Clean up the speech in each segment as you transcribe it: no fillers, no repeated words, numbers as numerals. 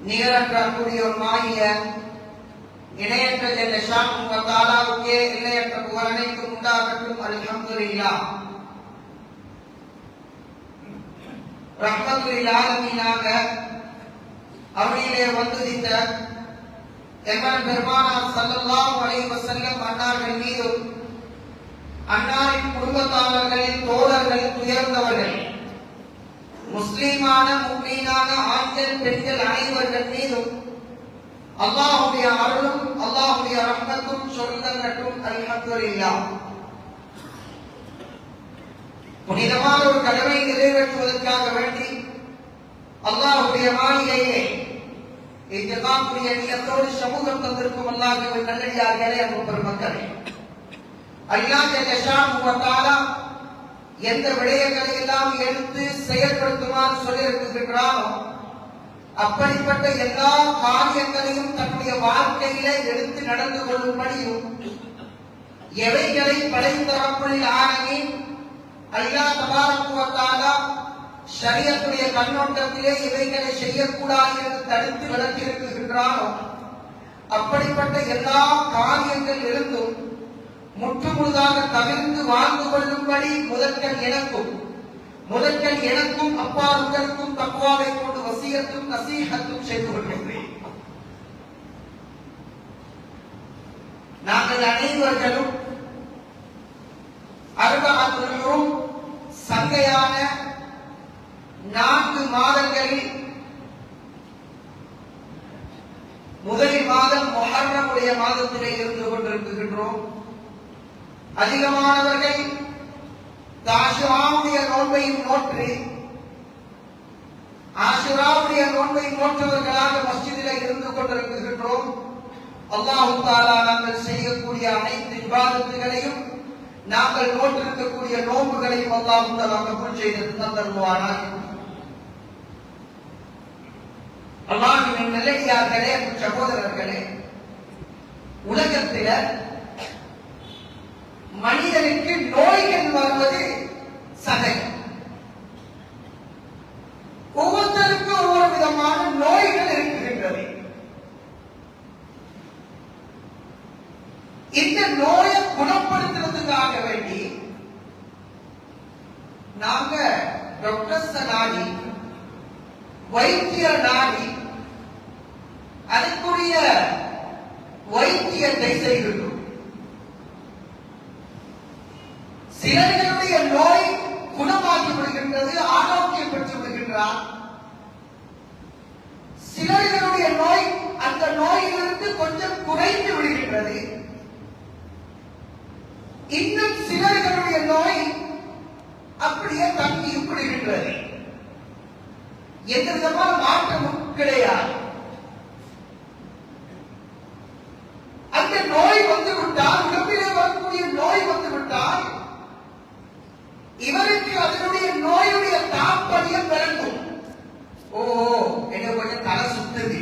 நிகரற்ற கூடியவருமாகிய இணையற்ற ஜல்ல ஷானுஹு வ தஆலாவுக்கே எல்லையற்ற புகழ் அனைத்தும் உண்டாகட்டும். அல்ஹம்துலில்லாஹ். ரஹ்மத்துல் ஆலமீனாக அவரிலே வந்துதித்த எமன் பெருமானார் ஸல்லல்லாஹு அலைஹி வஸல்லம் அன்னார்கள் மீதும் அன்னாரின் குடும்பத்தாளர்களின் தோழர்கள் உயர்ந்தவர்கள் முஸ்லிமான முஃமினான ஆண்கள் பெண்கள் அனைவர்கள் மீதும் அல்லாஹ்வுடைய அருளும் அல்லாஹ்வுடைய ரஹ்மத்தும் சொர்க்கத்தும் அல்ஹம்துலில்லாஹ். புனிதமான ஒரு கடமை நிறைவேற்றுவதற்காக வேண்டி அல்லாஹ்வுடைய மாளிகையிலே இத்திகாஃபுடைய நியத்தோடு சமூகம் தந்திருக்கும் அல்லாஹ்வின் நல்லடியார்களே, அன்பு பெருமக்களே, அல்லாஹ் ஜல்ல ஷானுஹு வ தஆலா எந்த விடயங்களை எல்லாம் எடுத்து செயல்படுத்துமாறு சொல்லியிருக்கிறானோ அப்படிப்பட்ட எல்லா காரியங்களையும் தன்னுடைய வாழ்க்கையில எடுத்து நடந்து கொள்ளும்படியும், எவைகளை படைத்த ரப்புல் ஆலமீன் அல்லாஹ் தபாரக வ தஆலா ஷரியத்துடைய கண்ணோட்டத்திலே இவைகளை செய்யக்கூடாது என்று தடுத்து விலக்கியிருக்கின்றானோ அப்படிப்பட்ட எல்லா காரியங்கள் இருந்தும் முற்றுமுழுதாக தவிர்த்து வாழ்ந்து கொள்ளும்படி முதற்கண் எனக்கும் அப்பா உங்களுக்கும் தக்வாவை கொண்டு வசியத்தும் நசீஹத்தும் செய்து கொள்கின்றேன். நாங்கள் அனைவர்களும் அர்பஅத்துல் ஹுரும் சங்கையான 4 மாதங்களில் முதல் மாதம் முஹர்ரமுடைய மாதத்திலே இருந்து கொண்டிருக்கின்றோம். அதிகமானவர்கள் ஆஷுராவுடைய நோன்பையும் நோற்று ஆஷுராவுடைய நோன்பை நோற்றவர்களாக மஸ்ஜிதிலே இருந்து கொண்டிருக்கின்றோம். அல்லாஹ் தஆலா நாங்கள் செய்யக்கூடிய அனைத்து இபாதத்துகளையும் நாங்கள் நோற்றிருக்கக்கூடிய நோன்புகளையும் அல்லாஹ் தஆலா கபூல் செய்து தந்தருவானாக. அல்லாஹ்வின் நல்லடியார்களே, சகோதரர்களே, உலகத்தில மனிதனுக்கு நோய்கள் வருவது சகஜம். ஒவ்வொருத்தருக்கும் ஒவ்வொரு விதமான நோய்கள் இருக்கின்றது. இந்த நோயை குணப்படுத்துறதுக்காக வேண்டி நாங்க டாக்டர்ஸ் நாடி, வைத்தியர் நாடி அதற்குரிய வைத்தியத்தை செய்கின்றோம். சிலர்களுடைய நோய் குணமாகி விடுகின்றது, ஆரோக்கியம் பெற்று விடுகின்றார். சிலர்களுடைய நோய் அந்த நோயிலிருந்து கொஞ்சம் குறைந்து விடுகின்றது. இன்னும் சிலர்களுடைய நோய் அப்படியே தங்கி விடுகின்றது. எந்த விதமான மாற்றமும் கிடையாது. அந்த நோய் வந்துவிட்டால், உடம்பிலே வரக்கூடிய நோய் வந்துவிட்டால் இவருக்கு அதனுடைய நோயுடைய தாற்பயம் விளங்கும். ஓ, எனக்கு கொஞ்சம் தலை சுத்துது,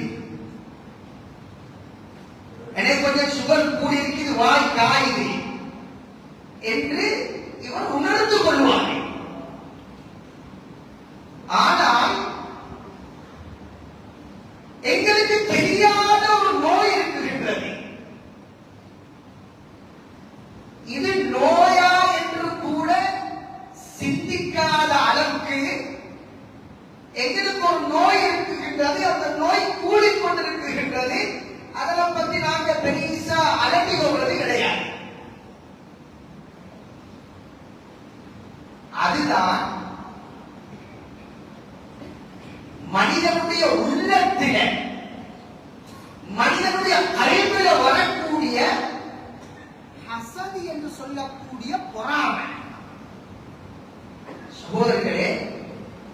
எனக்கு கொஞ்சம் சுகர் கூடி இருக்குது, வாய் காயுது என்று இவர் உணர்ந்து கொள்வார். ஆனால் எங்களுக்கு தெரியாத ஒரு நோய் இருக்கின்றது. இது நோயா என்று கூட சிந்திக்காத அளவுக்கு எங்களுக்கு ஒரு நோய் இருக்குகின்றது. அந்த நோய் கூடிக்கொண்டிருக்கின்றது. அதை பத்தி நாங்க பெரிசா அலட்டி கொள்வது கிடையாது. அதுதான் மனிதனுடைய உள்ளத்தில, மனிதனுடைய அறிவுல வரக்கூடிய ஹசது என்று சொல்லக்கூடிய பொறாமை. சகோதரர்களே,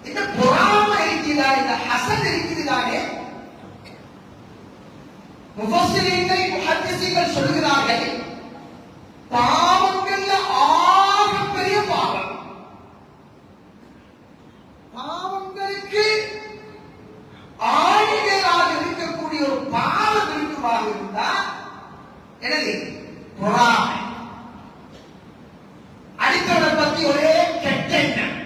இந்த பொறாமை இருக்கிறதா, இந்த ஹசத் இருக்கிறதானே, முஃபஸ்ஸிரீன்கள் முஹத்திஸீன்கள் சொல்கிறார்கள், பாவங்கள்ல ஆகப்பெரிய பாவம், பாவங்களுக்கு ஆணிகளாக இருக்கக்கூடிய ஒரு பாவம் இருக்குமாக இருந்தா எனது பொறாமை. அடுத்தவரை பத்தி ஒரே கெட்ட எண்ணம்,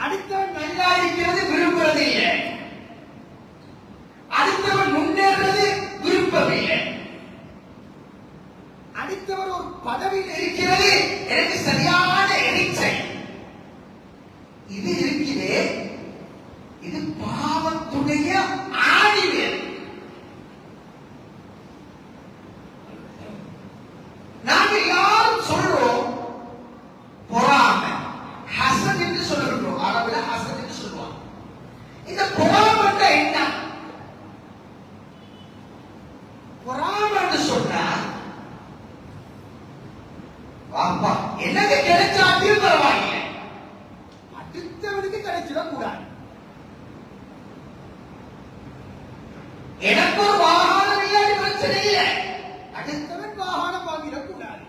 அடுத்தவன் நல்ல கண்காணிக்கிறது விரும்புறது இல்லை. அடுத்தவன் முன்னேறது விருப்பமில்லை. அடுத்தவர் ஒரு பதவியில் இருக்கிறது எனக்கு சரியான எரிச்சை. இது இருக்கிறே, இது பாவத்துடைய ஆணிவேர். நாங்கள் எல்லாரும் சொல்றோம் பொறாமை, ஹசத் என்று சொல்லுகிறோம். அரபுல ஹசத் என்று சொல்லுவாங்க. இந்த பொறாமை என்ன? பொறாமை என்று சொன்னா வாப்பா எனக்கு கிடைச்சாட்டியும் பரவாயில்லை, அடுத்தவனுக்கு கிடைச்சிடக் கூடாது. எனக்கு ஒரு வாகனம் இல்லாத பிரச்சனை இல்லை, அடுத்தவன் வாகனம் வாங்கிடக் கூடாது.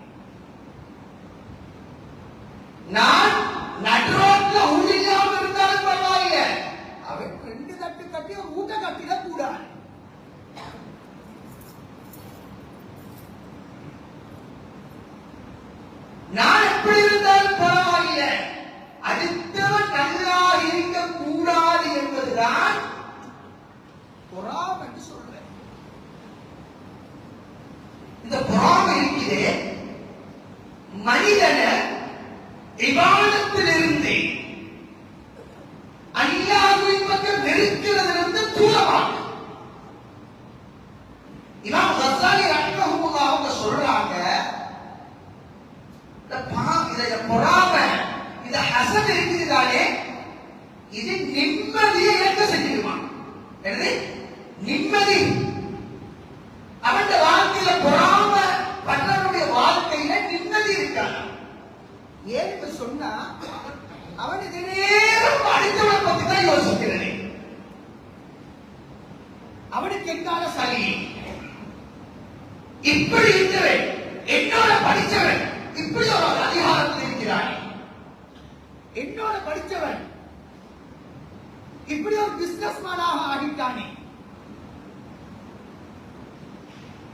நான் நடுரோட்ல ஊர் இல்லாமல் இருந்தாலும் பரவாயில்லை, அவன் 2 தட்டு கட்டி ஒரு ஊட்ட கட்டிடக் கூடாது. நான் எப்படி இருந்தாலும் பரவாயில்லை, அடுத்தவன் நல்லா இருக்க கூடாது என்பதுதான் பொறாமை என்று சொல்றேன். இந்த பொறாமை இருக்கிறே மனிதனை இபாதத்திலிருந்து அல்லாஹ்வின் பக்கம் நெருக்கிறதிலிருந்து தூரமாகும். இமாம் கஸ்ஸாலி ரஹ்மஹுல்லாஹ் அவங்க சொல்றாங்க, இந்த பொறாமை, இந்த ஹசத் இருக்குதானே, இது நிம்மதியை இழக்க செஞ்சிருமா? என்னது நிம்மதி? அவன் வாழ்க்கையில பொறாமை பண்றவனுடைய வாழ்க்கையில நிம்மதி இருக்காது. ஏன்னு சொன்னா அவனுக்கு நேரம் அடுத்தவனை பத்தி தான் யோசிக்கிறேன். அவனுக்கு என்னால சரி, இப்படி இருக்கிறேன், என்னோட படிச்சவன் இப்படி ஒரு அதிகாரத்தில் இருக்கிறான், என்னோட படித்தவன் இப்படி ஒரு பிசினஸ் மேனாக ஆகிட்டானே,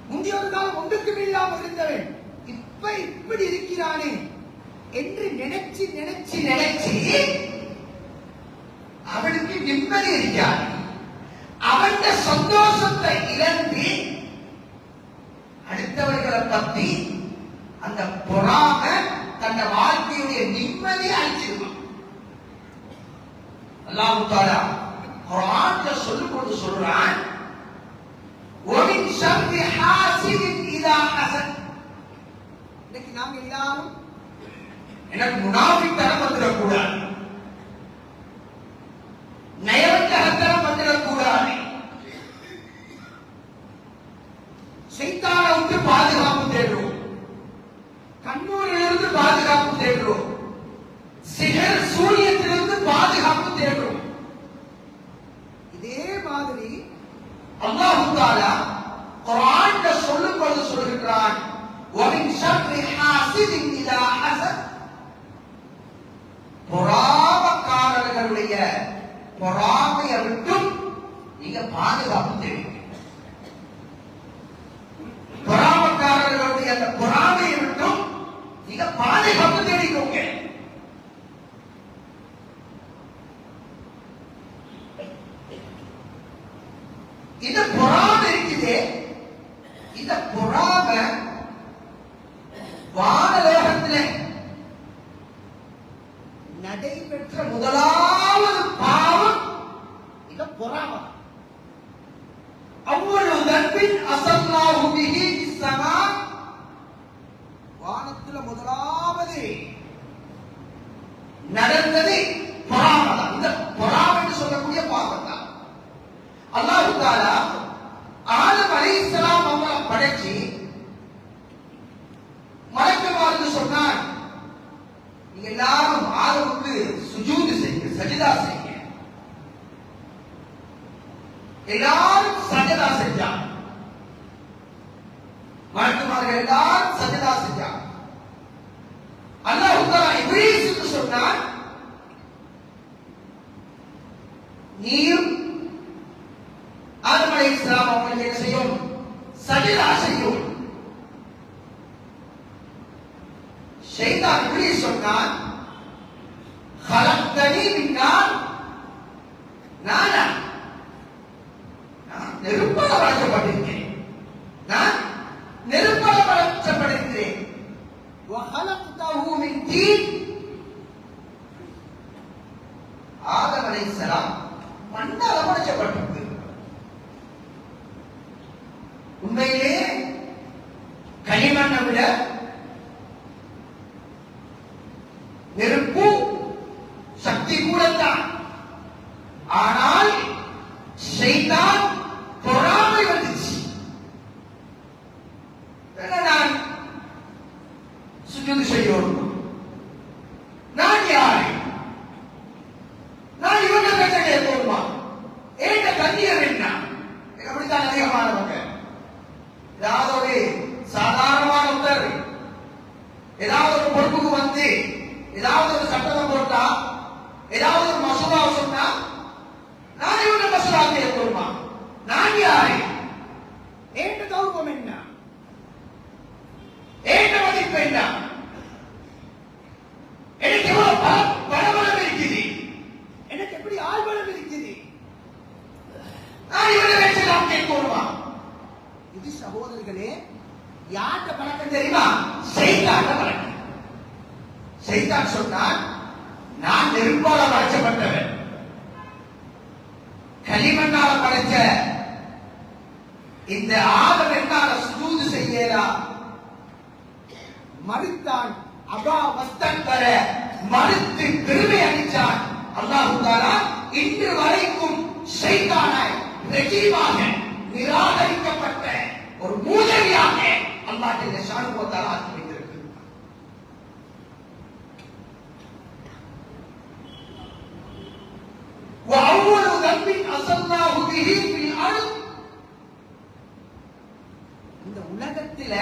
முந்தைய ஒரு காலம் ஒன்றுக்கும் இல்லாமல் இருந்தவன் இப்ப இப்படி இருக்கிறானே என்று நினைச்சு நினைச்சு நினைச்சு அவனுக்கு நிம்மதி இருக்காது. அவன் சந்தோஷத்தை இழந்து அடுத்தவர்களை பத்தி அந்த பொறாமை தன்னை வாழ்க்கையுடைய நிம்மதியை அழிச்சிருவான். அல்லாஹ் தஆலா குர்ஆன்ல சொல்லும்போது சொல்றான், وَمِنْ شَرِّ حَاسِدٍ إِذَا حَسَدَ. இன்னைக்கு நாம எல்லாரும் எனக்கு முனாஃபிக்தனம் வந்துடக்கூடாது, நயவஞ்சகத்தனம் வந்துடக்கூடாது, ஷைத்தானை விட்டு பாதுகாப்பு தேடுறோம், கண்ணூரிலிருந்து பாதுகாப்பு தேடுறோம், சிகர் சூரியத்திலிருந்து பாதுகாப்பு தேடுறோம். இதே மாதிரி அல்லாஹ் தஆலா குர்ஆன்ல சொல்லும்போது சொல்கிறான், وَمِنْ شَرِّ حَاسِدٍ إِذَا حَسَدَ. பொறாமைக்காரர்களுடைய பொறாமையை விட்டும் நீங்க பாதுகாப்பு தேடுங்க. பொறாமைக்காரர்களுடைய அந்த பொறாமையை விட்டும் நீங்க பாதுகாப்பு தேடிக்கோங்க. இந்த பொறாமை இருக்குது, இந்த பொறாமை வானலோகத்திலே நடைபெற்ற முதலாவது பாவம் இந்த பொறாமை. அவ்வளவு தன்பின் அசல்லாஹு பிஹி இஸ்ஸமா, வானத்துல முதலாவது நடந்தது பொறாமை தான். இந்த பொறாமை சொல்லக்கூடிய பாவம் தான். அல்லாஹ் தஆலா ஆதம் அலைஹிஸ்ஸலாம் அவங்களை படைச்சி மலக்குமாருக்கு சொன்னான், நீங்க எல்லாரும் ஆதமுக்கு சுஜூது செய்யுங்க, சஜிதா செய்யுங்க. எல்லாரும் சஜிதா செஞ்சாங்க, மலக்குமார்கள் எல்லாரும் சஜிதா செஞ்சாங்க. அல்லாஹ் தஆலா இப்லீஸுக்கு சொன்னான், நீர் ஆதம் அலைஹிஸ்ஸலாம் அவங்களுக்கு என்ன செய்யும்? சஜிதா செய்யும். ஷைத்தான் இப்லீஸ் சொன்னான், خلقتني من نار அலைஹிஸ்ஸலாம் மண்ணால படைக்கப்பட்டிருக்கு. உண்மையிலே களிமண்ணை விட நெருப்பு சக்தி கூடத்தான். ஆனால் ஷைத்தான் பொறாமை வந்துச்சு. நான் சுஜூது செய்யணும், நான் யாரு, நான் இவங்க பேச்ச கேட்கணுமா, ஏண்ட கண்ணியர் என்ன, அப்படித்தான் அதிகமானவங்க. ஏதாவது ஒரு சாதாரணமான ஒருத்தர் ஏதாவது ஒரு பொறுப்புக்கு வந்து ஏதாவது ஒரு சட்டத்தை போட்டா, ஏதாவது ஒரு மசோதாவை சொன்னா, நான் இவங்க மசோதா கேட்கணுமா, நான் யாரு, ஏண்ட கௌரவம் என்ன, ஏண்ட மதிப்பு என்ன, எனக்கு எவ்வளவு பணபலம் இருக்குது, எனக்கு எப்படி ஆழ்பலம் இருக்குது, நான் இவனை வச்சு நாம் கேட்கணுமா? இது சகோதரர்களே யார்கிட்ட பழக்கம் தெரியுமா? ஷைத்தான பழக்கம். ஷைத்தான் சொன்னான், நான் நெருப்பால படைக்கப்பட்டவன், களிமண்ணால படைச்ச இந்த ஆதம் என்னால சுஜூது செய்யலா. மறுத்தான். அபா வஸ்தக்பர, மறுத்து பெருமை அளித்தான். அல்லாஹ் தஆலா இன்று வரைக்கும் ஷைத்தானை ரஜீமாக நிராகரிக்கப்பட்ட ஒரு மூதேவியாக அல்லாஹ் ஜல்லஷானஹு வ தஆலா ஆக்கி வைத்திருக்கிறார். وأول ذنب أصلناه به في الأرض, இந்த உலகத்தில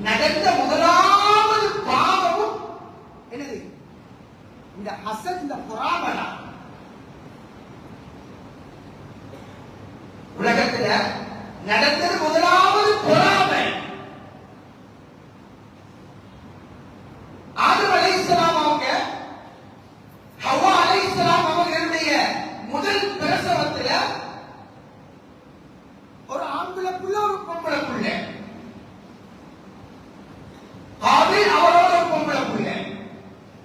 நடந்த முதலாவது பாவமும் என்னது? இந்த ஹசத், இந்த பொறாமை. உலகத்தில நடந்தது முதலாவது பொறாமை. ஆதம் அலைஹிஸ்ஸலாம் அவங்க ஹவ்வா அலைஹிஸ்ஸலாம் அவர்களுடைய முதல் பிரசவத்துல ஒரு ஆம்பளை புள்ள, ஒரு பொம்பளை புள்ள. ஹாபில் அவரோட ஒரு பொம்பளை புள்ள.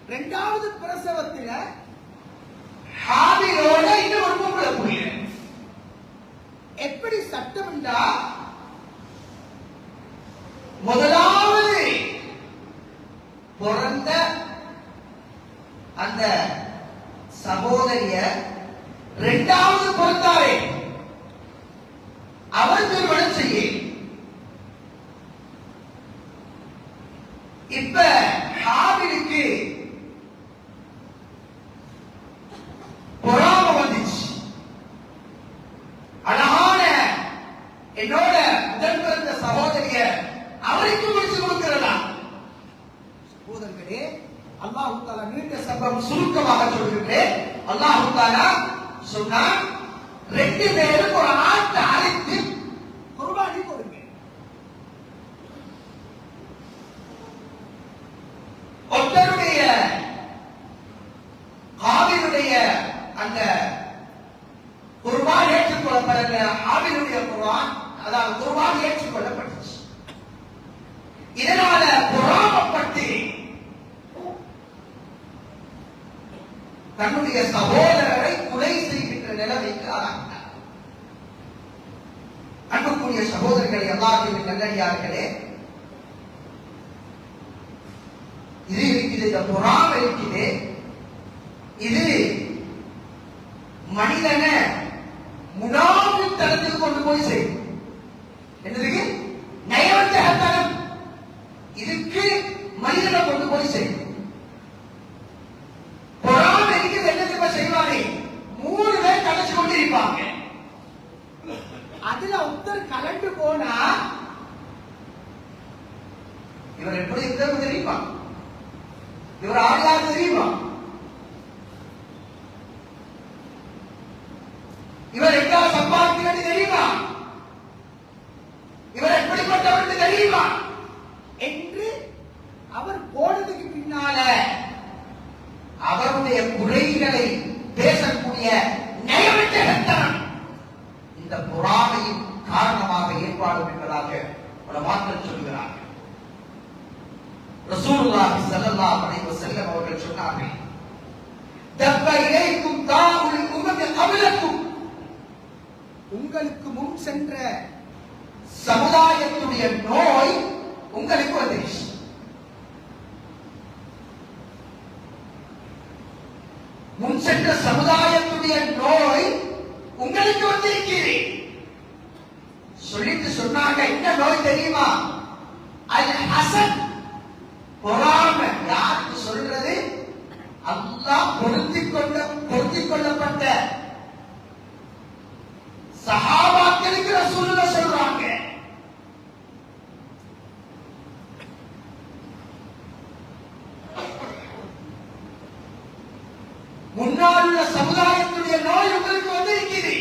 இரண்டாவது பிரசவத்துல ஹாபிலோட இன்னும் ஒரு பொம்பளை புள்ள. எப்படி சட்டம் என்றா, முதலாவது பிறந்த அந்த சகோதரிய இரண்டாவது பிறந்தாரே அவர் திருமணம் செய்ய. இப்ப ஹாபிலுக்கு பொறாமை வந்துச்சு. அழகான என்னோட உடன் பிறந்த சகோதரிய அவருக்கு முடிச்சு கொடுக்கிறதா? சகோதரர்களே, அல்லாஹ் தஆலா நீண்ட சம்பவம் சுருக்கமாக சொல்கிறேன். அல்லாஹ் தஆலா சொன்னான், ரெண்டு பேரும் ஒரு ஆட்டை அழைத்து குர்பானி கொடுங்க. ஒருத்தருடைய ஹாபிலுடைய அந்த குர்பான் ஏற்றுக்கொள்ளப்படல. ஹாபிலுடைய குர்பான், அதாவது குர்பான் ஏற்றுக்கொள்ளப்பட்டுச்சு. இதனால பொறாமப்பட்டு தன்னுடைய சகோதரரை கொலை செய்கின்ற நிலைமைக்கு ஆளாகினார். அன்புக்குரிய சகோதரர்களே, அல்லாஹ்வின் நல்லடியார்களே, இது இருக்குது, இந்த பொறாமை இருக்குது. இது மனிதனை முனாஃபிக்தனத்துக்கு கொண்டு போய் செய்யும். என்னதுக்கு? நயவஞ்சகத்தனம். இதுக்கு மனிதனை கொண்டு போய் செய்யும். பொறாமை இருக்குது. என்னதுக்கு செய்வாங்க? 3 பேர் கலைச்சு கொண்டு இருப்பாங்க. அதுல ஒருத்தர் கலண்டு போனா இவர் எப்படி இருக்கிறது தெரியுமா? இவர் ஆளாக தெரியுமா? இவர் எங்கால சம்பாதிக்கிறது தெரியுமா? இவர் எப்படிப்பட்டவர் தெரியுமா என்று அவர் போனதுக்கு பின்னால அவருடைய குறைகளை பேசக்கூடிய நயவஞ்சகத்தனம் இந்த பொறாமையின் காரணமாக ஏற்பாடு என்பதாக பல வார்த்தைகள் சொல்கிறார்கள். ரசூலுல்லாஹி ஸல்லல்லாஹு அலைஹி வஸல்லம் அவர்கள் சொன்னார்கள், சபக இலைக்கும் தாஉல் உமமி கப்லக்கும், உங்களுக்கு முன் சென்ற சமுதாயத்துடைய நோய் உங்களுக்கு வந்துருச்சு. முன் சென்ற சமுதாயத்துடைய நோய் உங்களுக்கு வந்திருக்கிறது. சொல்லிட்டு சொன்னாங்க, என்ன நோய் தெரியுமா? அல் ஹசன், பொறாமை. யாருக்கு சொல்றது? அல்லாஹ் பொருத்திக் கொள்ளப்பட்ட சஹாபாக்களுக்கு ரசூலுல்லாஹ் சொல்றாங்க. முன்னால் உள்ள சமுதாயத்துடைய நோய் உங்களுக்கு வந்திருக்கிறது.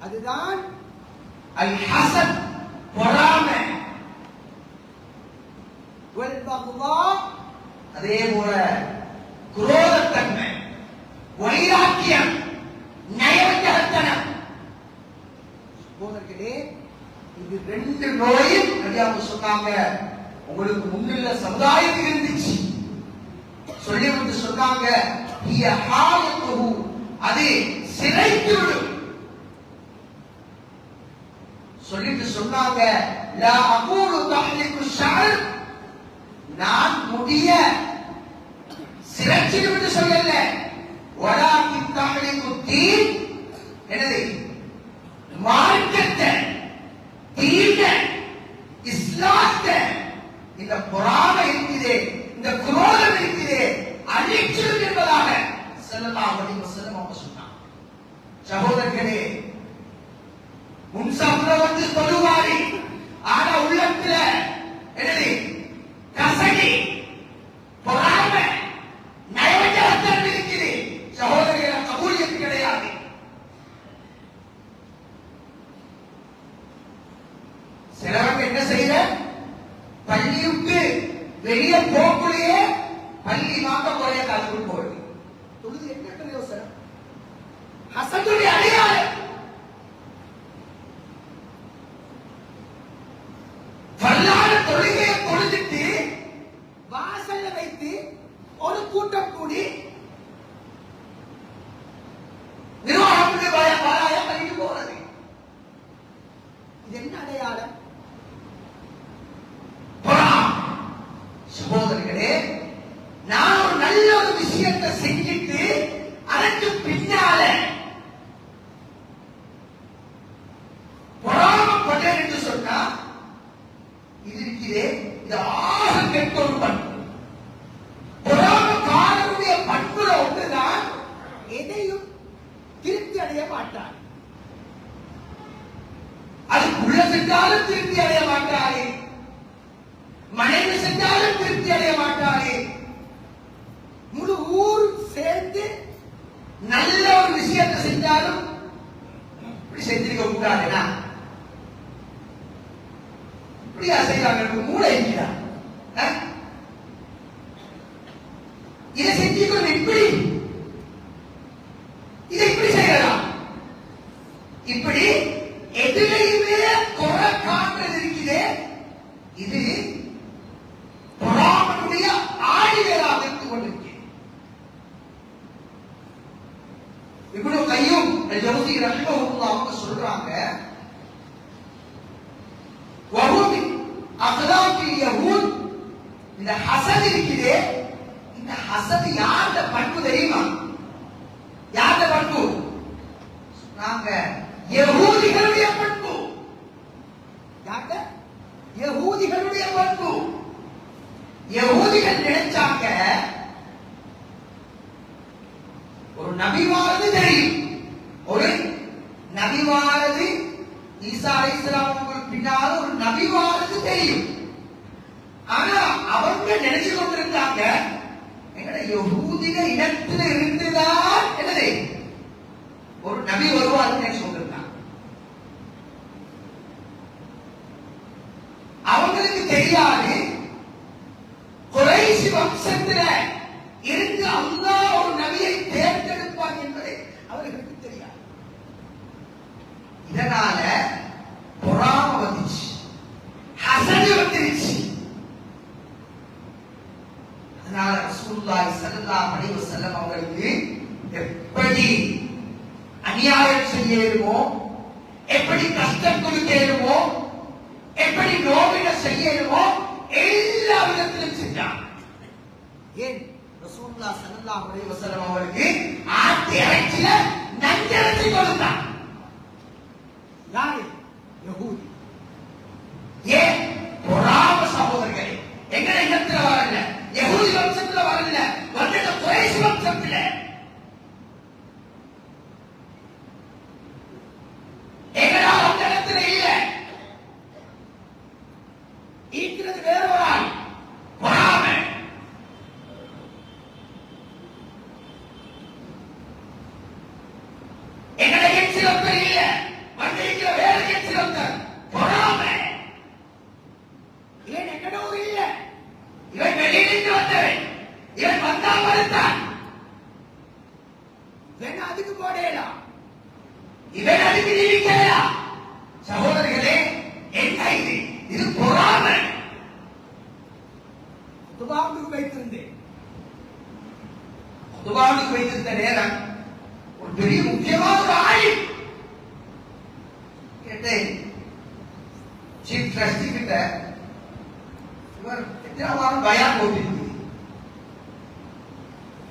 அதுதான் அல் ஹசன், பொறாமை. அதே போல குரோதத்தன்மை, வைராக்கியம், நயவஞ்சகத்தனம். இது ரெண்டு நோயும் நபியாவுக்கு சொன்னாங்க உங்களுக்கு முன்னுள்ள சமுதாயத்தில் இருந்துச்சு. சொல்லி வந்து சொன்னாங்க, அது சிறைத்து விடும். சொல்லிட்டு சொன்னாங்க, லா அகூலு தஹ்லிகு ஷஅர், நான் முடிய சிறைச்சு விட்டு சொல்லல, வலாகின் தஹ்லிகு தீன், என்னது மார்க்கத்தை, தீன, இஸ்லாத்தை, இந்த பொறாமை இருக்கிறே, இந்த குரோதம் இருக்கிறே, அழிச்சிடும் என்பதாக ஸல்லல்லாஹு அலைஹி வஸல்லம் அவங்க சொன்னாங்க. சகோதரர்களே, முன்சாப்ல வந்து தொழுவாரி, ஆனா உள்ளத்துல என்னது கசகி, பொறாமை, நயவஞ்சகத்தனம் இருக்குது. சகோதரர்களே, கபூலியத்து கிடையாது. சிலவங்க என்ன செய்யற, பள்ளியுக்கு வெளியே போக்குள்ளேயே பள்ளி மாக்க போறைய காத்துக்குள் போடுது. தொழுது என்ன யோசனை? ஹசனுடைய அடையாளம். பல்லான தொழுகையை தொழுதுட்டு வாசல்ல வைத்து ஒரு கூட்டம் கூடி நிர்வாகத்துடைய பாராய பண்ணிட்டு போறது. இது என்ன அடையாளம்? சகோதரர்களே, நான் ஒரு நல்ல ஒரு விஷயத்தை செஞ்சுட்டு அதற்கு பின்னால பொறாமப்பட்டேன் என்று சொன்னா இது இருக்கிறே, இது ஆக கெட்ட ஒரு பண்பு. பொறாமக்காரனுடைய பண்புல ஒன்றுதான், எதையும் திருப்தி அடைய மாட்டார். அது உள்ள சென்றாலும் திருப்தி அடைய மாட்டாரே, மனைவி செஞ்சாலும் திருப்தி அடைய மாட்டாரே. முழு ஊர் சேர்ந்து நல்ல ஒரு விஷயத்தை செஞ்சாலும் இப்படி செஞ்சிருக்க கூடாதுன்னா இப்படியா செய்யறாங்க? மூளை இருக்கிறார். இதை செஞ்சுக்கணும், இப்படி இதை இப்படி செய்யலாம். இப்படி எதிரையுமே குறை காண்றது இருக்கிறே, இது பொறாமையுடைய ஆணிவேராக இருந்து கொண்டிருக்கிறது. இப்னு கய்யூம் அல்-ஜௌஸி ரஹிமஹுல்லாஹ் அவங்க சொல்றாங்க, வஹும் அக்லாகில் யஹூத், இந்த ஹசத் இருக்குதே, இந்த ஹசத் யாருடைய பண்பு தெரியுமா? யாருடைய பண்பு? நாங்க யஹூதிகளுடைய பண்பு. யாருடைய? யஹூதிகளுடைய பண்பு. யஹூதிகள் நினைச்சாங்க ஒரு நபிவாரது தெரியும், ஒரு நபிவாரது ஈசா அலைஹிஸ்ஸலாமுக்கு பின்னால ஒரு நபிவாரது தெரியும். ஆனா அவங்க நினைச்சு கொண்டிருந்தாங்க, எங்கட யஹூதிக இனத்துல இருந்துதான் என்னது ஒரு நபி வருவார் நினைச்சு கொண்டிருந்தாங்க. அவங்களுக்கு தெரியாது குறைஷி வம்சத்துல இருந்து அல்லாஹ் ஒரு நபியை தேர்ந்தெடுப்பார் என்பதை அவர்களுக்கு தெரியாது. இதனால பொறாமை வந்துச்சு, ஹசது வந்துருச்சு. அதனால ரசூலுல்லாஹி ஸல்லல்லாஹு அலைஹி வஸல்லம் அவர்களுக்கு எப்படி அநியாயம் செய்யலுமோ, எப்படி கஷ்டம் கொடுக்கலுமோ, எப்படி நோவின செய்யலுமோ எல்லா விதத்திலும் செஞ்சான். ஏன் ரசூலுல்லாஹ் ஸல்லல்லாஹு அலைஹி வஸல்லம் அவர்களுக்கு ஆட்டு இறைச்சில நஞ்சரைச்சி கொடுத்தான். யாரு? யஹூதி. ஏன்? பொறாம சகோதரர்களே, எங்களை இனத்துல வரல, யஹூதி வம்சத்துல வரல, வந்தது குறைஷ் வம்சத்துல. எங்களா அந்த இடத்துல இல்ல, ஈக்கிறது வேற ஒரு ஆள். பொறாம. எங்களை எச்சிலத்தர் இல்ல, வந்திருக்கிற வேற எச்சிலத்தர். பொறாம. இவன் எங்கடோர் இல்ல, இவன் வெளியிலிருந்து வந்தவன், இவன் வந்தா மறுத்தான், இவன் அதுக்கு போடலாம், இவன் அதுக்கு நினைக்கலாம். சகோதரர்களே, என்ன இது? இது பொறாம. துபாவுக்கு வைத்திருந்தேன், துபாவுக்கு வைத்திருந்த நேரம் ஒரு பெரிய முக்கியமான ஒரு ஆய்வு கேட்டேன். சீஃப் ட்ரஸ்டி கிட்ட இவர் எத்தனை வாரம் பயான் போட்டிருக்கு,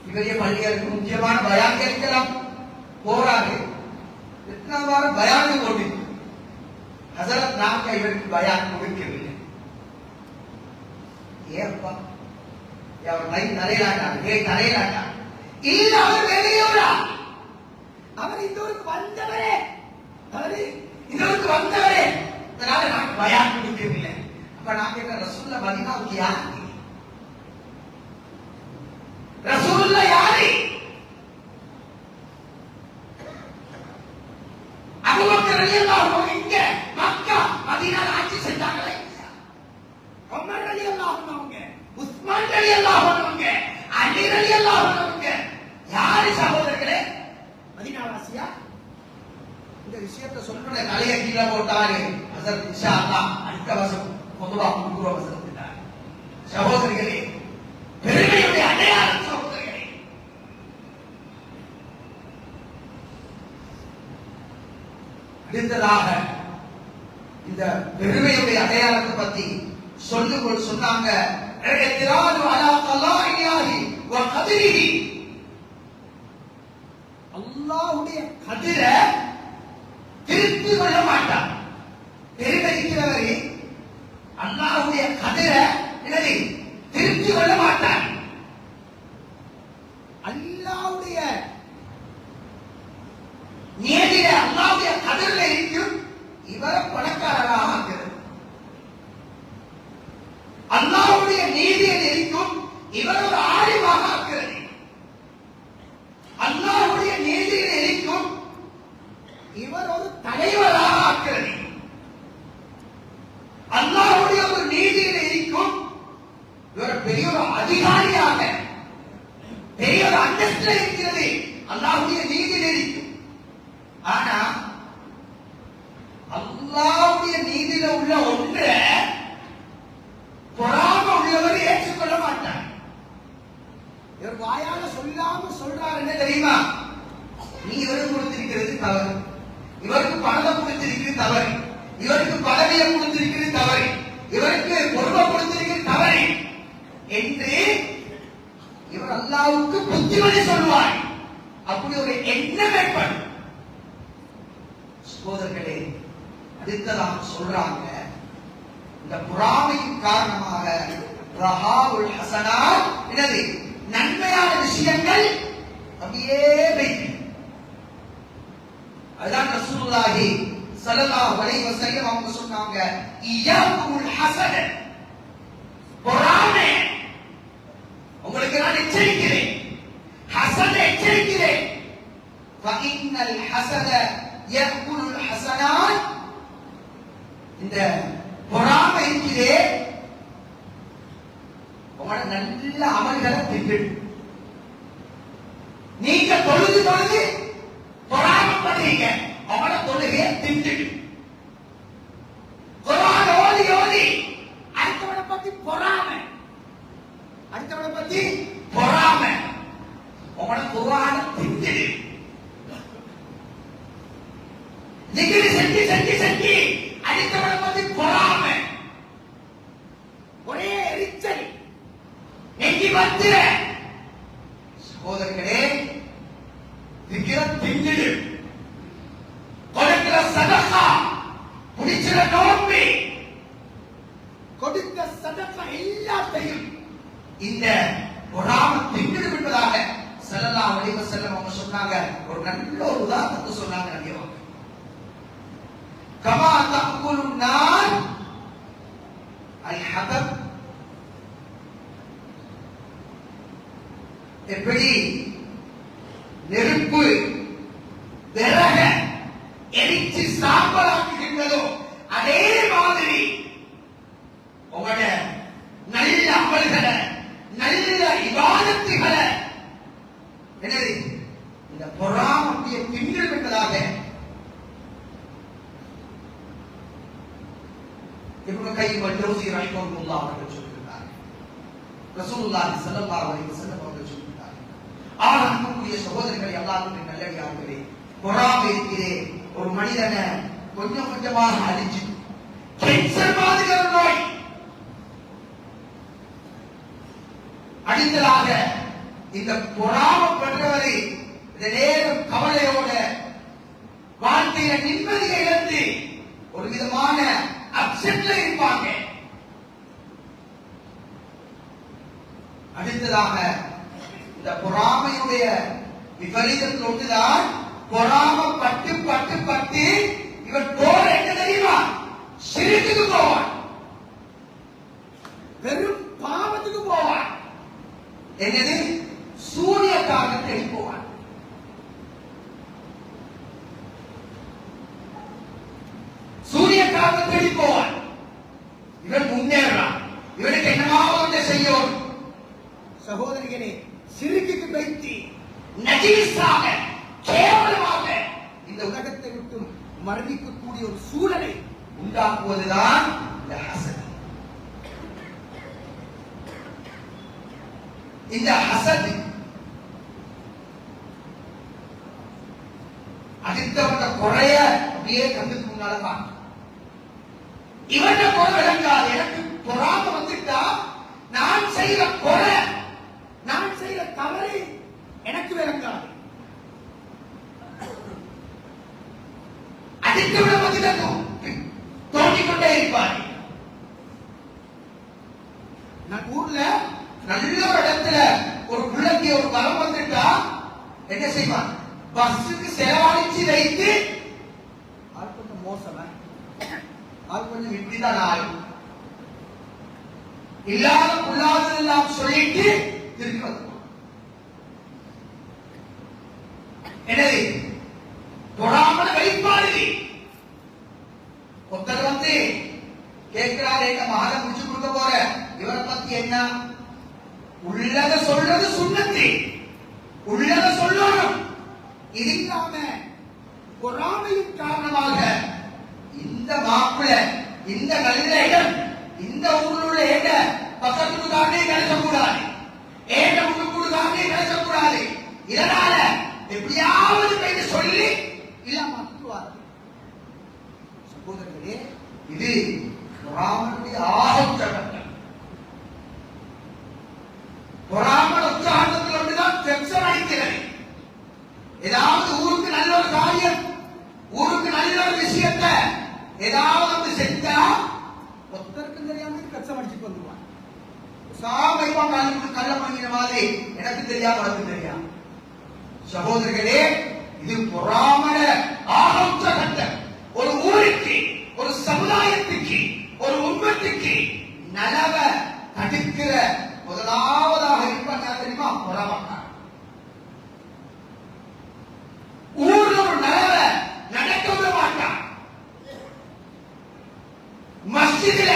இவரைய பள்ளிகளுக்கு முக்கியமான பயான் கேட்கலாம் போறாரு, எத்தனை வாரம் பயான் போட்டிருக்கு. ஹசரத் நாம இவருக்கு பயான் கொடுக்கவில்லை. ஏப்பா அவர் நரையிலாட்டார் இல்ல, அவர் வெளியூரா, அவர் இந்த ஊருக்கு வந்தவரே, அவரு இந்த ஊருக்கு வந்தவரே, அதனால நான் பயான் கொடுக்கவில்லை. அப்ப நான் கேட்ட ரசூலுல்லாஹ் மதீனாவுக்கு யாரு? ரசூலுல்லாஹ் யாரு? அபூபக்கர் ரலியல்லாஹு அன்ஹு இங்க மக்கா மதீனால ஆட்சி செஞ்சாங்களே, உமர் ரலியல்லாஹு அன்ஹு, உஸ்மான் ரலியல்லாஹு அன்ஹு, அலி ரலியல்லாஹு அன்ஹு யாரு சகோதரர்களே? மதீனாவாசியா? இந்த விஷயத்தை சொல்ற தலையை கீழே போட்டாரு. ஹஸரத் இன்ஷா அல்லாஹ் அடுத்த வருஷம் பொதுவா குருவ வசனத்தினார். சகோதரர்களே, பெருமையுடைய அடையாளம் சகோதரர்களே. அடுத்ததாக இந்த பெருமையுடைய அடையாளத்தை பத்தி சொல்லும்போது சொன்னாங்க, அல்லாஹ்வுடைய கதிரை திருப்பி கொள்ள மாட்டான். பெருமைக்கிறவரே அல்லாஹ்வுடைய கதிரை என்னது திருப்பி கொள்ள மாட்டான். அல்லாஹ்வுடைய நீதியில அல்லாஹ்வுடைய கதிரில இருக்கும் இவரை பணக்காரராக ஆக்குறது. அல்லாஹ்வுடைய நீதியில் இருக்கும் இவர் ஒரு ஆலிமாக ஆக்குறது. அல்லாஹ்வுடைய நீதியில் இருக்கும் இவர் ஒரு தலைவராக ஆக்குறது. அல்லாஹ்வுடைய ஒரு நீதியில் இருக்கும் இவர் பெரிய ஒரு அதிகாரியாக, பெரிய ஒரு அந்தஸ்தில் இருக்கிறது. அல்லாஹ்வுடைய நீதியில் இருக்கும். ஆனா அல்லாஹ்வுடைய நீதியில உள்ள ஒன்றை பொறாம உள்ளவர் ஏற்றுக்கொள்ள மாட்டார். இவர் வாயால சொல்லாம சொல்றாரு என்ன தெரியுமா? நீ இவருக்கு கொடுத்திருக்கிறது தவறு, இவருக்கு பணத்தை கொடுத்திருக்கிறது தவறு, இவருக்கு பதவியை கொடுத்திருக்கிறது தவறு, இவருக்கு பொறுப்பை கொடுத்திருக்கிறது தவறு என்று இவர் அல்லாஹ்வுக்கு புத்திமதி சொல்வார். அப்படி ஒரு எண்ணம் ஏற்படும். சகோதரர்களே, அடுத்ததாக சொல்றாங்க, இந்த பொறாமையின் காரணமாக ரஹாவுல் ஹஸனாத் என்னது நன்மையான விஷயங்கள் அப்படியே வைக்கும். அதுதான் ரசூலுல்லாஹி ஸல்லல்லாஹு அலைஹி வஸல்லம் அவங்க சொன்னாங்க, இய்யாகுல் ஹஸன, பொறாமை உங்களுக்கு நான் எச்சரிக்கிறேன், ஹஸன எச்சரிக்கிறேன். ஃபஇன்னல் ஹஸன யஅகுலுல் ஹஸனாத், இந்த பொறாமை இருக்கிறே உங்களோட நல்ல அமல்களை திட்டு. நீங்க தொழுது தொழுது பொறாமை பண்றீங்க, அவங்களோட தொழுகையை திட்டு. குர்ஆன் ஓதி ஓதி அடுத்தவனை பத்தி பொறாமை, அடுத்தவனை பத்தி பொறாமை. குர்ஆனை திங்கிது. திகிரி செஞ்சு செஞ்சு செஞ்சு அடுத்தவனை பத்தி பொறாமை, ஒரே எரிச்சல், நெஞ்சி பத்திர. சகோதரர்களே, திகிர திங்கிது, கொடுக்கிற சதகா, புடிச்சிற நோம்பி, கொடுத்த சதகா எல்லாத்தையும் இந்த பொறாமை திங்கிடு என்பதாக ஸல்லல்லாஹு அலைஹி வஸல்லம் அவங்க சொன்னாங்க. ஒரு நல்ல ஒரு உதாரணத்தை சொன்னாங்க நபி அவங்க. கமா தஅகுலுன் நார் அல் ஹதப், எப்படி நெருப்பு விறக எரிச்சு சாம்பலாக்குகின்றதோ அதே மாதிரி உங்களோட நல்ல அமல்களை, நல்ல இபாதத்துகளை என்னது இந்த பொறாமையை திங்கள் என்பதாக இப்னு கையிம் அல்-ஜௌஸி ரஹிமஹுல்லாஹ் அவர்கள் சொல்கிறார். ரசூலுல்லாஹி ஸல்லல்லாஹு அலைஹி வஸல்லம் அவர்கள் சொல்கிறார், ஆனந்தக்குரிய சகோதரர்களே, அல்லாஹ்வின் நல்லடியார்களே, பொறாமை இருக்கிறே ஒரு மனிதனை கொஞ்சம் கொஞ்சமாக அழிச்சு கேன்சர் மாதிரியான நோய், அடுத்ததாக இந்த பொறாமைப்படுறவரை இந்த நேரம் கவலையோட வாழ்க்கையில நிம்மதியை இழந்து ஒரு விதமான அப்செட்ல இருப்பாங்க. அடுத்ததாக இந்த பொறாமையுடைய விபரீதத்தில் ஒன்றுதான், பொறாமை பட்டு பட்டு பட்டு இவன் போற என்ன தெரியுமா, ஷிர்க்குக்கு போவான், வெறும் பாவத்துக்கு போவான், என்னது சூரியக்காக தேடி போவான். சூரியக்காக தேடி போவான். இவன் முன்னேறான், இவனுக்கு என்னமாவது செய்யும். சகோதரிகளே, சிறுக்குக்கு வைத்து நஜீஸாக கேவலமாக இந்த உலகத்தை விட்டு மரணிக்கக்கூடிய ஒரு சூழலை உண்டாக்குவதுதான் இந்த ஹசத். இந்த ஹசத் அடுத்தவன குறைய அப்படியே கண்ணுக்கு முன்னால பார்க்க, இவன குறை விளங்காது. எனக்கு பொறாம வந்துட்டா நான் செய்யற குறை, நான் செய்யற தவறு எனக்கு விளங்காது. அடுத்தவன பதிலும் தோண்டிக்கொண்டே இருப்பாரு. நான் ஊர்ல நல்ல ஒரு இடத்துல ஒரு பிள்ளைக்கு ஒரு வரம் வந்துட்டா என்ன செய்வான், பஸ்ஸுக்கு செலவழிச்சு வைத்து ஆள் கொஞ்சம் மோசமா, ஆள் கொஞ்சம் இப்படிதான் ஆள் இல்லாத புல்லாதெல்லாம் சொல்லிட்டு திரும்பி வந்துடுவான். எனவே பொறாமல வைப்பாரு. ஒருத்தர் வந்து கேட்கிறாரு, எங்க மகனை முடிச்சு கொடுக்க போற, இவரை பத்தி என்ன, உள்ளத சொல்றது சுண்ணத்து, உள்ளத சொல்லணும். இது இல்லாம பொறாமையின் காரணமாக இந்த மாப்பிள்ளை, இந்த நல்ல இடம், இந்த ஊரில் உள்ள ஏக பக்கத்து காரணே கிடைக்கக்கூடாது, ஏக முன்னுக்குழு காரணே கிடைக்கக்கூடாது, இதனால எப்படியாவது போய் சொல்லி இல்லாம மாற்றுவார்கள். சகோதரர்களே, இது பொறாமையுடைய ஆகம் சட்டங்கள். பொறாமை உற்சாகத்தில் ஒன்றுதான் டென்ஷன் அடிக்கிறது. ஏதாவது ஊருக்கு நல்ல ஒரு காரியம், ஊருக்கு நல்ல ஒரு விஷயத்தை ஏதாவது வந்து செஞ்சா ஒருத்தருக்கு தெரியாம கச்சம் அடிச்சுட்டு வந்துருவான். சாமைவா கல்ல பண்ணின மாதிரி எனக்கு தெரியாம உனக்கு தெரியாது. சகோதரர்களே, இது பொறாமல ஆரம்ப கட்டம். ஒரு ஊருக்கு, ஒரு சமுதாயத்துக்கு, ஒரு உண்மத்துக்கு நலவ தடுக்கிற முதலாவதாக இருப்பாங்க தெரியுமா, பொறாமக்காரன். ஊர்ல ஒரு நலவ நடக்க விட மாட்டான், மஸ்ஜிதில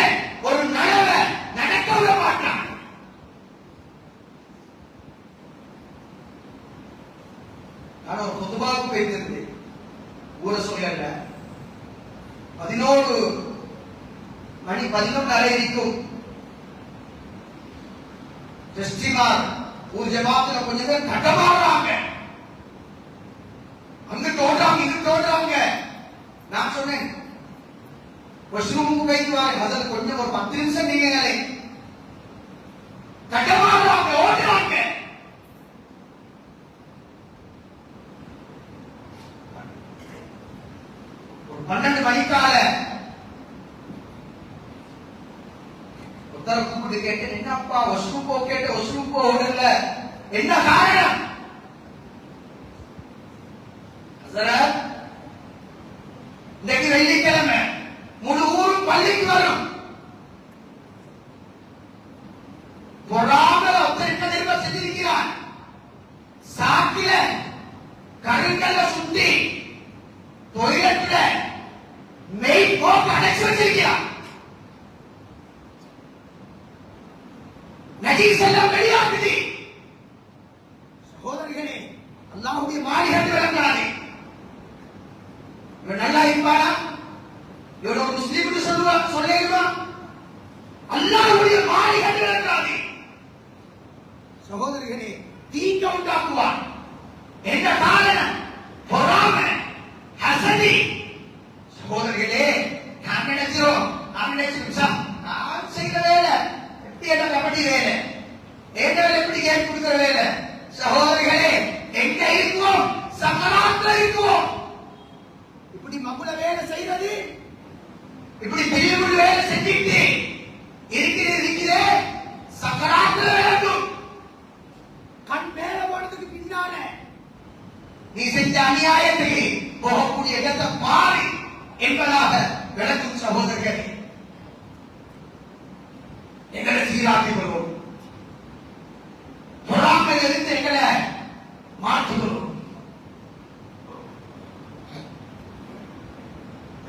ஒரு நலவ நடக்க விட மாட்டான். நான் ஒரு பொதுவாக போயிருந்தேன், ஊரை சொல்லல, 11 மணி 11:30 இருக்கும். ஊர் ஜமாத்துல கொஞ்சம் பேர் தட்டமாடுறாங்க. வைக்குவாங்க. அதில் கொஞ்சம் ஒரு 10 நிமிஷம் நீங்களே கட்டமாடுவாங்க, ஓடுவாங்க. ஒரு 12 மணிக்கால ஒருத்தர் கூப்பிட்டு கேட்டு, என்னப்பா ஒஸ்ரூம் போ கேட்டு ஒஸ்ரூம் போ ஓடல, என்ன காரணம்? இன்னைக்கு வெள்ளிக்கிழமை முழு ஊரும் பள்ளிக்கு வரும். பொறாமல் ஒருத்தர் என்ன தெரியுமா செஞ்சிருக்கிறார்? சாக்கில கருங்கல்ல சுத்தி டொய்லெட்ல மெயின் போக்கு அடைச்சு வச்சிருக்கிறார். நஜீஸ் எல்லாம் வெளியாகுது. சகோதரிகளே, அல்லாஹ்வுடைய மாளிகை விளங்காதே. இவன் நல்லா இருப்பானா? இவன் ஒரு முஸ்லீம் சொல்லுவா? அல்லாஹ்வுடைய மாளிகை விளங்காதே. சகோதரிகளே, தீங்க உண்டாக்குவான். என்ன காரணம்? பொறாமை, ஹசதி. சகோதரிகளே, நான் நினைக்கிறோம், நான் செய்கிற வேலை எப்படி என்ன கபடி வேலை, எப்படி கேட்டு கொடுக்கிற வேலை. சகோதரிகளே, எங்க இருக்குவோம்? சக்கராத்துல இருக்குவோம். இப்படி மகுள வேலை செய்வது, இப்படி பிரிவுள்ள வேலை செஞ்சுட்டு இருக்கிறே சக்கராத்துல வேண்டும். கண் மேல போனதுக்கு பின்னால நீ செஞ்ச அநியாயத்துக்கு போகக்கூடிய இடத்தை மாறி என்பதாக விளக்கும். சகோதரர்களே, எங்களை சீராக்கிக் கொள்வோம். பொறாமையிலிருந்து எங்களை மாற்றிக்கொள்வோம்.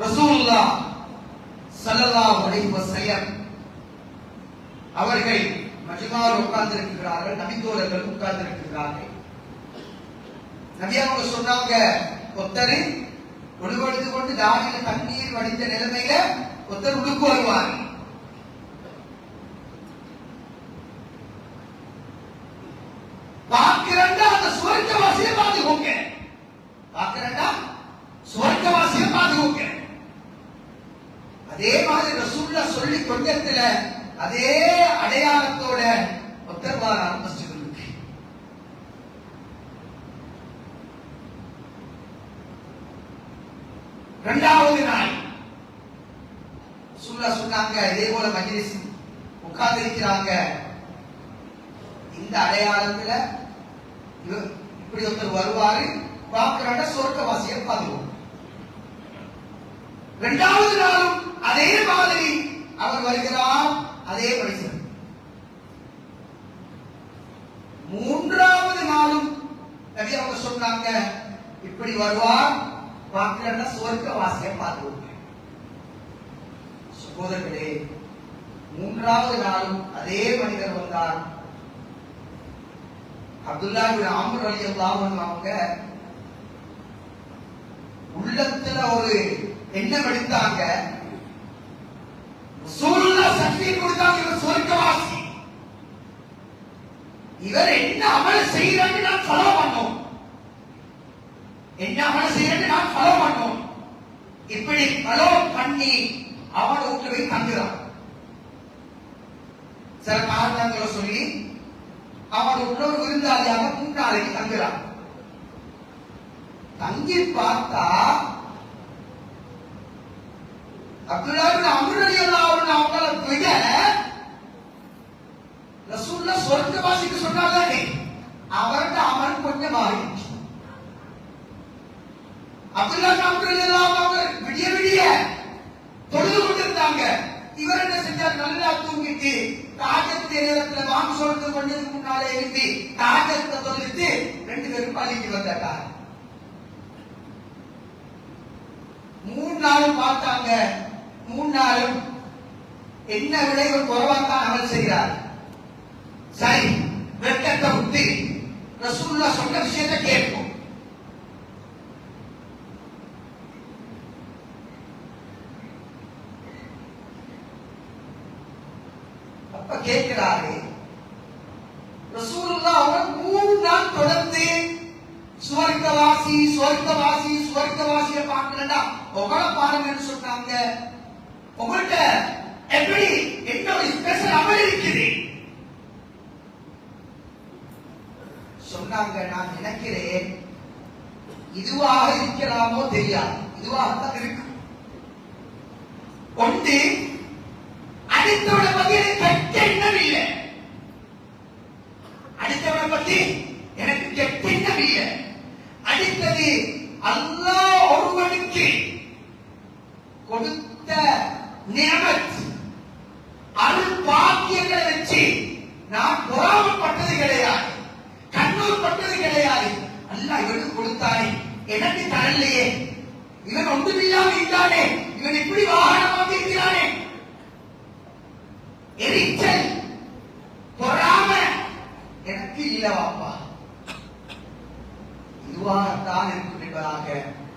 ரசூலுல்லாஹ் ஸல்லல்லாஹு அலைஹி வஸல்லம் அவர்கள் மஜ்மாவில் உட்கார்ந்திருக்கிறார்கள், நபித்தோழர்கள் உட்கார்ந்திருக்கிறார்கள். நபி அவங்க சொன்னாங்க, ஒருத்தர் ஒழுவெடுத்து கொண்டு தாடியில தண்ணீர் வடித்த நிலைமையில ஒருத்தர் உடுக்கு வருவார். பார்க்கிறண்டா அந்த சுவர்க்கவாசியை பாதுகாக்க, பார்க்கிறண்டா சுவர்க்கவாசியை பாதுகாக்க. அதே மாதிரி ரசூலுல்லாஹ் சொல்லி கொஞ்சத்துல அதே அடையாளத்தோட ஒருத்தர் வாரார் மஸ்ஜிதுக்கு. இரண்டாவது நாள் ரசூலுல்லாஹ் சொன்னாங்க, இதே போல மஜ்லிஸ் உட்கார்ந்து இருக்கிறாங்க. இந்த அடையாளத்துல இப்படி ஒருத்தர் வருவாரு, பார்க்கிறாண்ட சொர்க்கவாசியை பாதுகாப்பு. இரண்டாவது நாளும் அதே மாதிரி அவர் வருகிறார், அதே மனுஷன். மூன்றாவது நாளும் நபி அவங்க சொன்னாங்க, இப்படி வருவார், பார்க்கிறண்ட சொர்க்கவாசியை பாதுகாப்பு. சகோதரர்களே, மூன்றாவது நாளும் அதே மனிதர் வந்தார். அப்துல்லாஹ் இப்னு அம்ர் ரலியல்லாஹு அன்ஹு அவங்க உள்ளத்துல ஒரு எண்ணம் எடுத்தாங்க. ரசூலுல்லாஹ் சத்தியம் கொடுத்தாங்க, இவர் சொர்க்கவாசி. இவர் என்ன அமல் செய்யறான்னு நான் ஃபாலோ பண்ணோம், என்ன அமல் செய்யறான்னு நான் ஃபாலோ பண்ணோம். இப்படி ஃபாலோ பண்ணி அவன் வீட்டுல போய் தங்குறான். சில காரணங்களை சொல்லி அவன் ஒரு விருந்தாளியாக 3 நாளைக்கு தங்குறான். தங்கி பார்த்தா அப்துல்லாஹ் இப்னு அம்ர் ரலியல்லாஹு அன்ஹு அவங்கள விட ரசூலுல்லாஹ் சொர்க்கவாசிக்கு சொன்னாங்க, அவரோட அமல் கொஞ்சம் மாறிடுச்சு. அப்துல்லாஹ் இப்னு அம்ர் ரலியல்லாஹு அன்ஹு விடிய விடிய தொழுது கொண்டிருந்தாங்க. இவர் என்ன செஞ்சார்? நல்லா தூங்கிட்டு தாஜத் நேரத்துல வாங்க சொல்றது கொண்டதுக்கு முன்னாலே எழுப்பி தாஜத்தை தொழுது 2 பேரும் பள்ளிக்கு வந்தாங்க. 3 நாளும் பார்த்தாங்க. 3 நாளும் என்ன விளைவு குறைவாத்தான் அமல் செய்கிறார். சரி, வெட்கத்தை விட்டு ரசூலுல்லாஹ் சொன்ன விஷயத்தை கேட்போம். அப்ப கேட்கிறாரு, ரசூலுல்லாஹ் அவங்க 3 நாள் தொடர்ந்து சுவர்க்கவாசி சுவர்க்கவாசி சுவர்க்கவாசியை பார்க்கலடா உங்களை பாருங்கன்னு சொன்னாங்க. உங்கள்கிட்ட எப்படி என்ன ஒரு ஸ்பெஷல் அமல் இருக்குது சொன்னாங்க. நான் நினைக்கிறேன் இதுவாக இருக்கலாமோ தெரியாது, இதுவாகத்தான் இருக்கு. ஒன்று அடுத்தவனை பத்தி எனக்கு கெட்ட எண்ணம் இல்லை, அடுத்தவனை பத்தி எனக்கு கெட்ட எண்ணம் இல்லை. அடுத்தது அல்லாஹ் ஒருவனுக்கு கொடுத்த நியமத் அருள் பாக்கியங்களை வச்சு நான் பொறாமப்பட்டது கிடையாது, கண்ணூர் பட்டது கிடையாது. அல்லாஹ் இவனுக்கு கொடுத்தானே எனக்கு தரலையே, இவன் ஒன்றுமில்லாம இருந்தானே, இவன் இப்படி வாகனமாக இருக்கிறானே, எரிச்சல் பொறாம எனக்கு இல்லவாப்பா, இதுவாகத்தான் இருக்கும் என்பதாக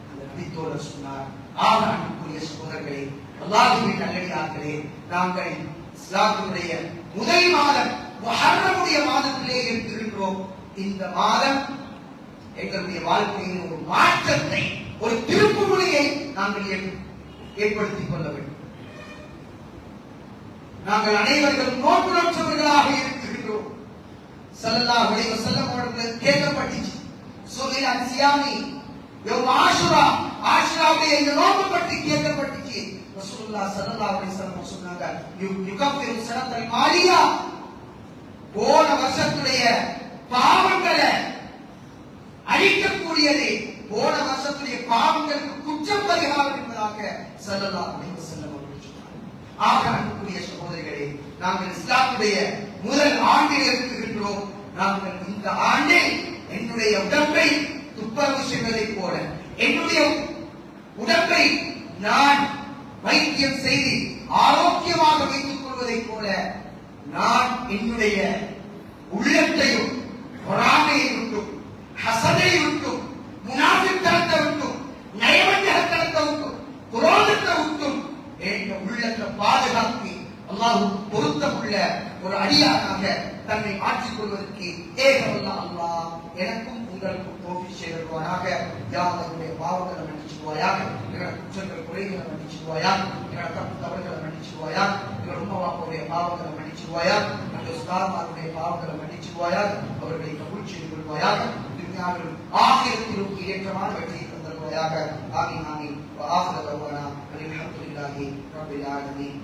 அந்த நபித்தோழர் சொன்னார். ஆக அன்புக்குரிய சகோதரர்களே, அல்லாஹ்வின் நல்லடியார்களே, நாங்கள் இஸ்லாத்தினுடைய முதல் மாதம் முஹர்ரமுடைய மாதத்திலே இருக்கின்றோம். இந்த மாதம் எங்களுடைய வாழ்க்கையில் ஒரு மாற்றத்தை, ஒரு திருப்புமுனையை நாங்கள் ஏற்படுத்திக் கொள்ள வேண்டும். நாங்கள் அனைவரும் நோன்பு நோற்றவர்களாக இருக்கின்றோம். ஸல்லல்லாஹு அலைஹி வஸல்லம் அவர்கள் கேட்கப்பட்டுச்சு, சுகில அன் சியாமி யௌம் ஆஷுரா, ஆஷுராவுடைய இந்த நோன்பு பற்றி கேட்கப்பட்டுச்சு. ரசூலுல்லாஹ் ஸல்லல்லாஹு அலைஹி வஸல்லம் சொன்னாங்க, யுகஃபிரு ஸனத்தல் மாலியா, போன வருஷத்துடைய பாவங்களை அழிக்கக்கூடியது, போன வருஷத்துடைய பாவங்களுக்கு குற்றம் பரிகாரம் என்பதாக ஸல்லல்லாஹு அலைஹி வஸல்லம் அவர்கள் சொன்னார்கள். ஆக அன்புக்குரிய சகோதரிகளே, நாங்கள் இஸ்லாத்துடைய முதல் ஆண்டில் இருக்கின்றோம். நாங்கள் இந்த ஆண்டில் என்னுடைய உடம்பை துப்புரவு செய்வதைப் போல, என்னுடைய உடம்பை நான் வைத்தியம் செய்து ஆரோக்கியமாக வைத்துக் கொள்வதைப் போல, நான் என்னுடைய உள்ளத்தையும் பொறாமையை விட்டும், ஹசதை விட்டும், முனாஃபிக்தனத்தை விட்டும், நயவஞ்சகத்தனத்தை விட்டும், குரோதத்தை விட்டும் என்ற உள்ளத்தை பாதுகாத்து அல்லாஹ் பொருத்தமுள்ள ஒரு அடியானாக தன்னை மாற்றிக் கொள்வதற்கு ஏகவல்ல அல்லாஹ் எனக்கும் உங்களுக்கும் தௌஃபீக் செய்வானாக. யா அல்லாஹ்வுடைய பாவங்களை மன்னிச்சுவாயாக, எங்களோட குற்றங்கள் குறைகளை மன்னிச்சுவாயாக, எங்களோட தப்பு தவறுகளை மன்னிச்சுவாயாக, எங்களோட உம்மா வாப்பாவுடைய பாவங்களை மன்னிச்சுவாயாக, எங்களோட உஸ்தாத்மாருடைய பாவங்களை மன்னிச்சுவாயாக, அவர்களை கபூல் செய்து கொள்வாயாக, துன்யாவிலும் ஆகிரத்திலும் ஏற்றமான வெற்றியை தந்தருவாயாக. ஆமீன் ஆமீன். வஆஹிரு தஅவானா அல்ஹம்துலில்லாஹி ரப்பில் ஆலமீன்.